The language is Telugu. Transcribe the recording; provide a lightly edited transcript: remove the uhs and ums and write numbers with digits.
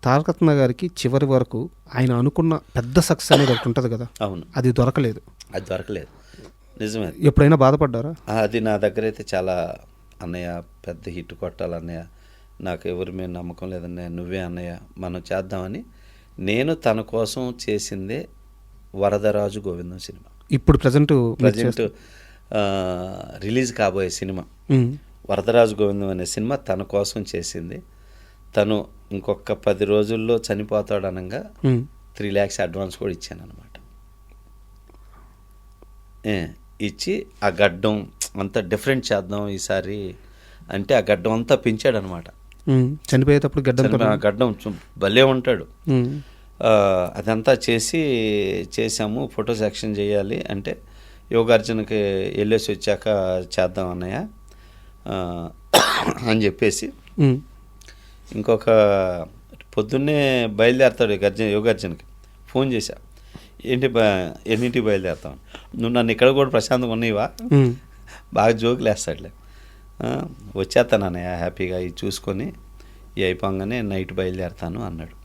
తారకరత్న గారికి చివరి వరకు ఆయన అనుకున్న పెద్ద సక్సెస్ అనేది ఒకటి ఉంటుంది కదా, అవును, అది దొరకలేదు. అది దొరకలేదు, నిజమే. ఎప్పుడైనా బాధపడ్డారా? అది నా దగ్గర అయితే చాలా, అన్నయ్య పెద్ద హిట్ కొట్టాలన్నయ్య, నాకు ఎవరి మీద నమ్మకం లేదన్నయ్య, నువ్వే అన్నయ్య మనం చేద్దామని నేను తన కోసం చేసిందే వరదరాజు గోవిందం సినిమా. ఇప్పుడు ప్రజెంట్ రిలీజ్ కాబోయే సినిమా వరదరాజు గోవిందం అనే సినిమా తన కోసం చేసింది. తను ఇంకొక 10 రోజుల్లో చనిపోతాడు అనగా 3 lakhs అడ్వాన్స్ కూడా ఇచ్చాను అనమాట. ఇచ్చి ఆ గడ్డం అంతా డిఫరెంట్ చేద్దాం ఈసారి అంటే ఆ గడ్డం అంతా పెంచాడు అనమాట. చనిపోయేటప్పుడు గడ్డం భలే ఉంటాడు. అదంతా చేసాము. ఫోటో సెక్షన్ చేయాలి అంటే యోగార్జునకి వెళ్ళేసి వచ్చాక చేద్దాం అన్నయ్య అని చెప్పేసి ఇంకొక పొద్దున్నే బయలుదేరతాడు యోగార్జునకి ఫోన్ చేశా, ఎన్నింటికి బయలుదేరుతావు, నువ్వు నన్ను ఇక్కడ కూడా ప్రశాంతంగా ఉన్నాయివా, బాగా జోకులు వేస్తాడులే, వచ్చేస్తాను అన్నయ్య హ్యాపీగా ఇది చూసుకొని అయిపోగానే నైట్ బయలుదేరుతాను అన్నాడు.